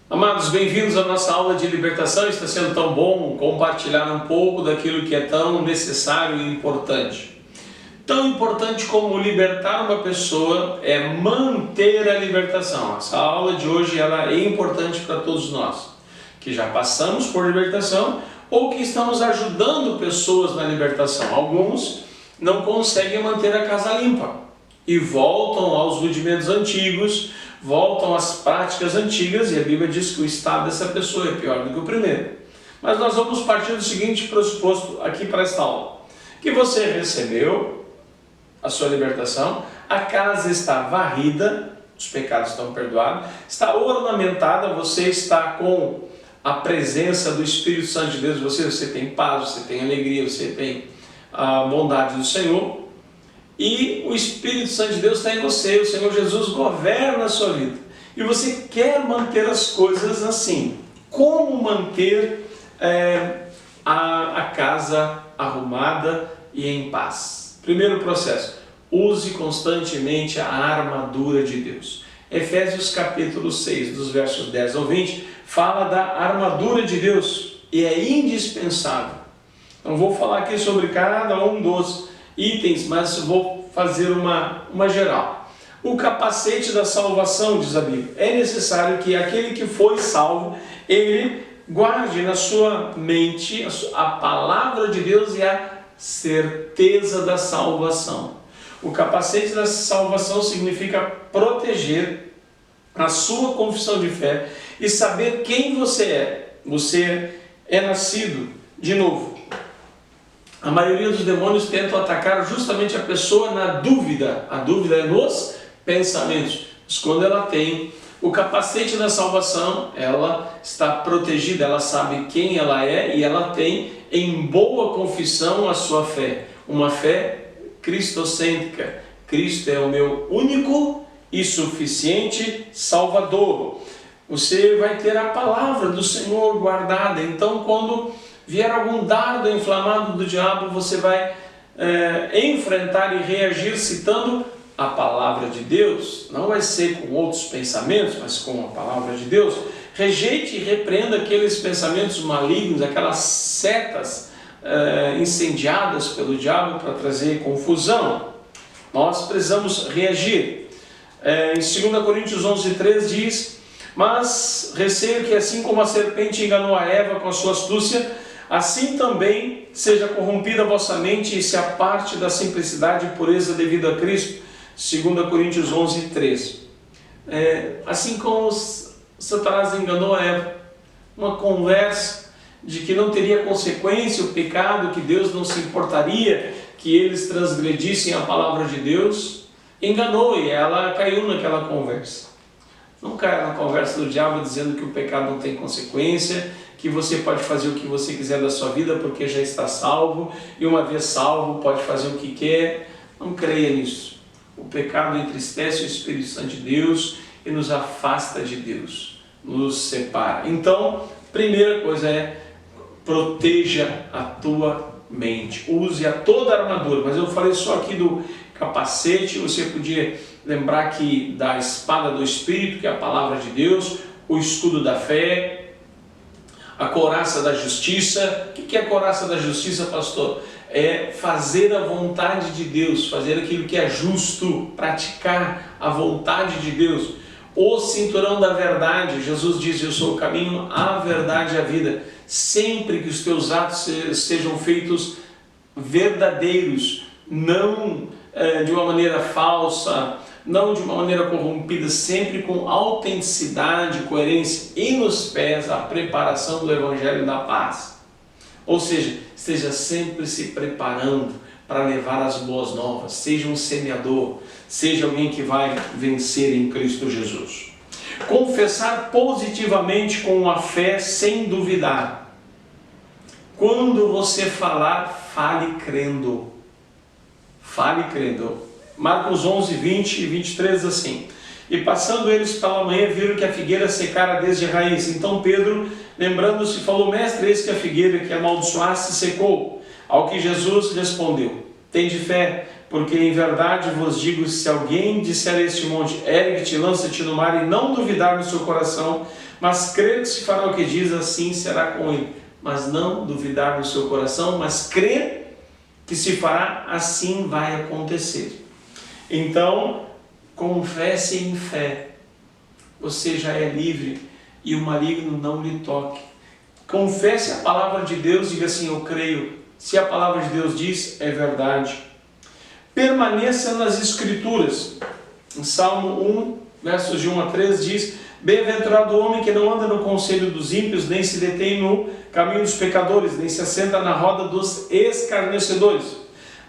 Amados, bem-vindos à nossa aula de libertação. Está sendo tão bom compartilhar um pouco daquilo que é tão necessário e importante. Tão importante como libertar uma pessoa é manter a libertação. Essa aula de hoje ela é importante para todos nós, que já passamos por libertação ou que estamos ajudando pessoas na libertação. Alguns não conseguem manter a casa limpa e voltam aos rudimentos antigos, voltam às práticas antigas, e a Bíblia diz que o estado dessa pessoa é pior do que o primeiro. Mas nós vamos partir do seguinte pressuposto aqui para esta aula: que você recebeu a sua libertação, a casa está varrida, os pecados estão perdoados, está ornamentada, você está com a presença do Espírito Santo de Deus, você tem paz, você tem alegria, você tem a bondade do Senhor, e o Espírito Santo de Deus está em você, o Senhor Jesus governa a sua vida, e você quer manter as coisas assim. Como manter a casa arrumada e em paz? Primeiro processo: use constantemente a armadura de Deus. Efésios capítulo 6, dos versos 10 ao 20, fala da armadura de Deus, e é indispensável. Não vou falar aqui sobre cada um dos itens, mas vou fazer uma geral. O capacete da salvação, diz a Bíblia. É necessário que aquele que foi salvo, ele guarde na sua mente a palavra de Deus e a certeza da salvação. O capacete da salvação significa proteger a sua confissão de fé e saber quem você é. Você é nascido de novo. A maioria dos demônios tentam atacar justamente a pessoa na dúvida. A dúvida é nos pensamentos. Mas quando ela tem o capacete da salvação, ela está protegida, ela sabe quem ela é e ela tem em boa confissão a sua fé. Uma fé cristocêntrica. Cristo é o meu único e suficiente Salvador. Você vai ter a palavra do Senhor guardada. Então, quando vier algum dardo inflamado do diabo, você vai enfrentar e reagir citando a palavra de Deus. Não vai ser com outros pensamentos, mas com a palavra de Deus. Rejeite e repreenda aqueles pensamentos malignos, aquelas setas incendiadas pelo diabo para trazer confusão. Nós precisamos reagir. Em 2 Coríntios 11:3 diz: mas receio que assim como a serpente enganou a Eva com a sua astúcia, assim também seja corrompida a vossa mente e se aparte da simplicidade e pureza devida a Cristo. 2 Coríntios 11:3. Assim como Satanás enganou a Eva, uma conversa de que não teria consequência o pecado, que Deus não se importaria que eles transgredissem a palavra de Deus, enganou e ela caiu naquela conversa. Não caia na conversa do diabo dizendo que o pecado não tem consequência, que você pode fazer o que você quiser da sua vida porque já está salvo, e uma vez salvo pode fazer o que quer. Não creia nisso. O pecado entristece o Espírito Santo de Deus e nos afasta de Deus, nos separa. Então, primeira coisa é: proteja a tua mente, use a toda a armadura. Mas eu falei só aqui do capacete. Você podia lembrar que da espada do Espírito, que é a palavra de Deus, o escudo da fé, a couraça da justiça. O que é a couraça da justiça, pastor? É fazer a vontade de Deus, fazer aquilo que é justo, praticar a vontade de Deus. O cinturão da verdade. Jesus diz: eu sou o caminho, a verdade e a vida. Sempre que os teus atos sejam feitos verdadeiros, não de uma maneira falsa, não de uma maneira corrompida, sempre com autenticidade, coerência, e nos pés a preparação do Evangelho da paz. Ou seja, esteja sempre se preparando para levar as boas novas. Seja um semeador, seja alguém que vai vencer em Cristo Jesus. Confessar positivamente com a fé sem duvidar. Quando você falar, fale crendo. Fale crendo. Marcos 11:20 e 23 assim: e passando eles pela manhã, viram que a figueira secara desde a raiz. Então Pedro, lembrando-se, falou: mestre, eis que a figueira que amaldiçoaste secou. Ao que Jesus respondeu: tende fé porque em verdade vos digo, se alguém disser a este monte, ergue-te, lança-te no mar, e não duvidar no seu coração, mas crer que se fará o que diz, assim será com ele. Mas não duvidar no seu coração, mas crer que se fará, assim vai acontecer. Então, confesse em fé, você já é livre e o maligno não lhe toque. Confesse a palavra de Deus, diga assim, eu creio. Se a palavra de Deus diz, é verdade. Permaneça nas Escrituras. Em Salmo 1, versos de 1 a 3 diz, bem-aventurado o homem que não anda no conselho dos ímpios, nem se detém no caminho dos pecadores, nem se assenta na roda dos escarnecedores.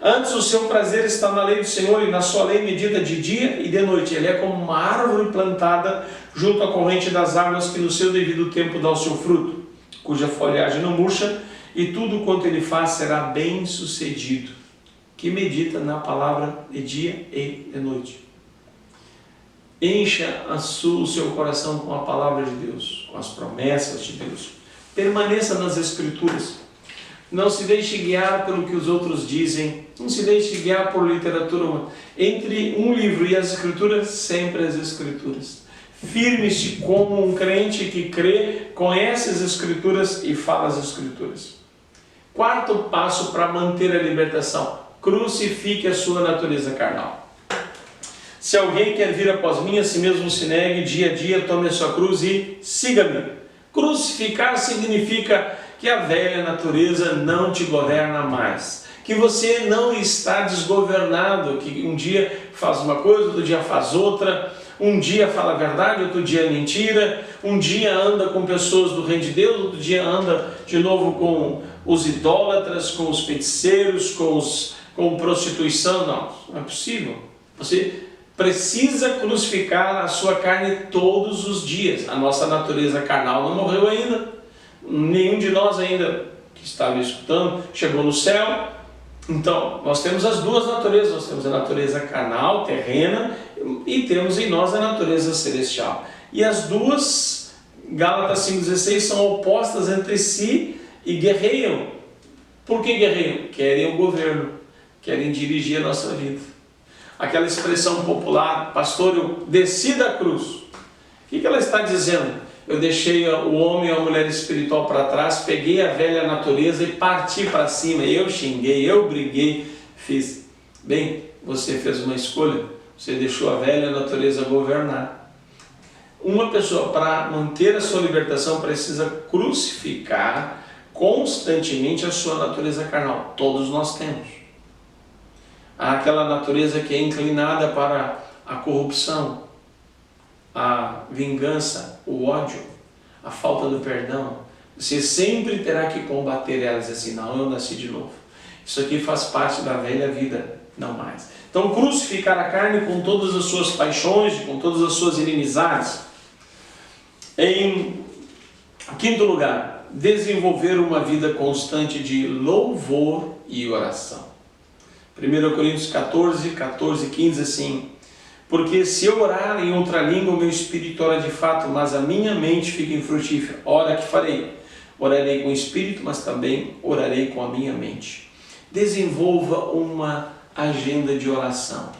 Antes o seu prazer está na lei do Senhor, e na sua lei medita de dia e de noite. Ele é como uma árvore plantada junto à corrente das águas, que no seu devido tempo dá o seu fruto, cuja folhagem não murcha, e tudo quanto ele faz será bem sucedido. Que medita na palavra de dia e de noite. Encha o seu coração com a palavra de Deus, com as promessas de Deus. Permaneça nas Escrituras. Não se deixe guiar pelo que os outros dizem. Não se deixe guiar por literatura. Entre um livro e as Escrituras, sempre as Escrituras. Firme-se como um crente que crê, conhece as Escrituras e fala as Escrituras. Quarto passo para manter a libertação. Crucifique a sua natureza carnal. Se alguém quer vir após mim, a si mesmo se negue, dia a dia tome a sua cruz e siga-me. Crucificar significa que a velha natureza não te governa mais, que você não está desgovernado, que um dia faz uma coisa, outro dia faz outra, um dia fala a verdade, outro dia é mentira, um dia anda com pessoas do reino de Deus, outro dia anda de novo com os idólatras, com os feiticeiros, com prostituição. Não é possível. Você precisa crucificar a sua carne todos os dias. A nossa natureza carnal não morreu ainda. Nenhum de nós ainda que estava escutando chegou no céu. Então, nós temos as duas naturezas. Nós temos a natureza carnal, terrena, e temos em nós a natureza celestial. E as duas, Gálatas 5,16, são opostas entre si e guerreiam. Por que guerreiam? Querem o governo, querem dirigir a nossa vida. Aquela expressão popular, pastor, eu desci da cruz. O que ela está dizendo? Eu deixei o homem e a mulher espiritual para trás, peguei a velha natureza e parti para cima. Eu xinguei, eu briguei, fiz. Bem, você fez uma escolha, você deixou a velha natureza governar. Uma pessoa, para manter a sua libertação, precisa crucificar constantemente a sua natureza carnal. Todos nós temos. Há aquela natureza que é inclinada para a corrupção, a vingança, o ódio, a falta do perdão. Você sempre terá que combater elas assim, não, eu nasci de novo. Isso aqui faz parte da velha vida, não mais. Então, crucificar a carne com todas as suas paixões, com todas as suas inimizades. Em quinto lugar, desenvolver uma vida constante de louvor e oração. 1 Coríntios 14, 15, assim, porque se eu orar em outra língua, o meu espírito ora de fato, mas a minha mente fica infrutífera. Ora que farei? Orarei com o espírito, mas também orarei com a minha mente. Desenvolva uma agenda de oração.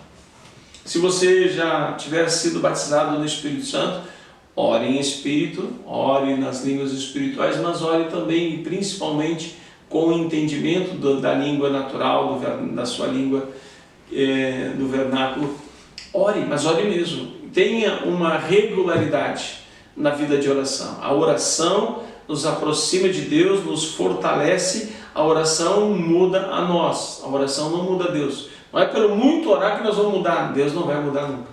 Se você já tiver sido batizado no Espírito Santo, ore em espírito, ore nas línguas espirituais, mas ore também e principalmente com o entendimento da língua natural, da sua língua, do vernáculo. Ore, mas ore mesmo. Tenha uma regularidade na vida de oração. A oração nos aproxima de Deus, nos fortalece. A oração muda a nós. A oração não muda a Deus. Não é pelo muito orar que nós vamos mudar. Deus não vai mudar nunca.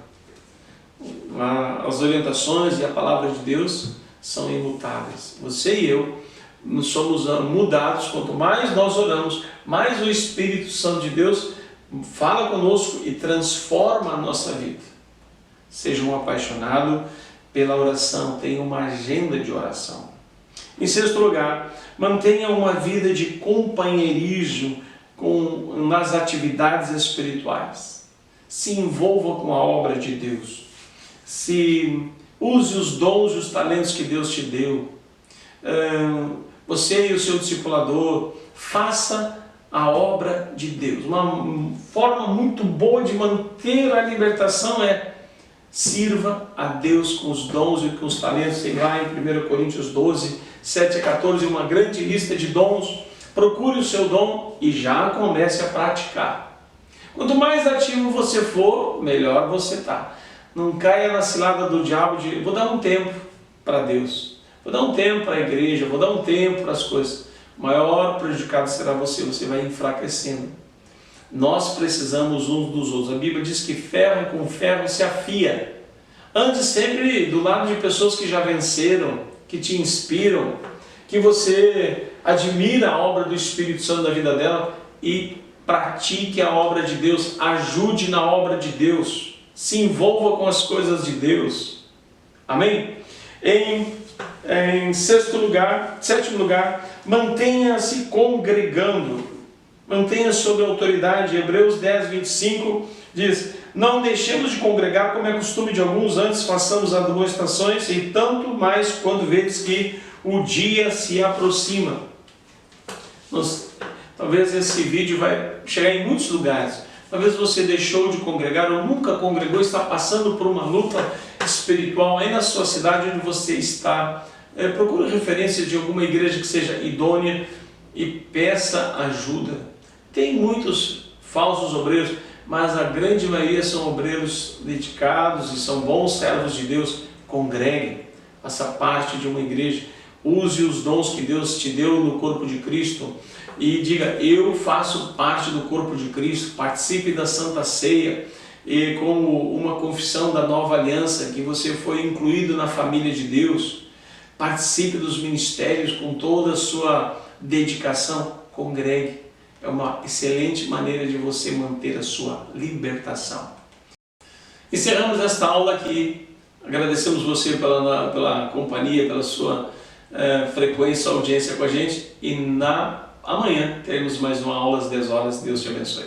As orientações e a palavra de Deus são imutáveis. Você e eu somos mudados. Quanto mais nós oramos, mais o Espírito Santo de Deus fala conosco e transforma a nossa vida. Seja um apaixonado pela oração, tenha uma agenda de oração. Em sexto lugar, mantenha uma vida de companheirismo nas atividades espirituais. Se envolva com a obra de Deus. Se use os dons e os talentos que Deus te deu. Você e o seu discipulador, faça a obra de Deus. Uma forma muito boa de manter a libertação é: sirva a Deus com os dons e com os talentos. Tem lá em 1 Coríntios 12, 7 a 14, uma grande lista de dons. Procure o seu dom e já comece a praticar. Quanto mais ativo você for, melhor você está. Não caia na cilada do diabo de: vou dar um tempo para Deus, vou dar um tempo para a igreja, vou dar um tempo para as coisas. O maior prejudicado será você, você vai enfraquecendo. Nós precisamos uns dos outros. A Bíblia diz que ferro com ferro se afia. Ande sempre do lado de pessoas que já venceram, que te inspiram, que você admira a obra do Espírito Santo na vida dela, e pratique a obra de Deus, ajude na obra de Deus, se envolva com as coisas de Deus. Amém? Em sétimo lugar, mantenha-se congregando. Mantenha sob a autoridade. Hebreus 10, 25 diz: não deixemos de congregar como é costume de alguns, antes façamos admoestações, e tanto mais quando vedes que o dia se aproxima. Talvez esse vídeo vai chegar em muitos lugares. Talvez você deixou de congregar ou nunca congregou, está passando por uma luta espiritual aí na sua cidade onde você está. Procure referência de alguma igreja que seja idônea e peça ajuda. Tem muitos falsos obreiros, mas a grande maioria são obreiros dedicados e são bons servos de Deus. Congregue, faça parte de uma igreja, use os dons que Deus te deu no corpo de Cristo e diga: eu faço parte do corpo de Cristo. Participe da Santa Ceia e como uma confissão da nova aliança, que você foi incluído na família de Deus. Participe dos ministérios com toda a sua dedicação. Congregue. É uma excelente maneira de você manter a sua libertação. Encerramos esta aula aqui. Agradecemos você pela companhia, pela sua frequência, audiência com a gente. E amanhã teremos mais uma aula às 10 horas. Deus te abençoe.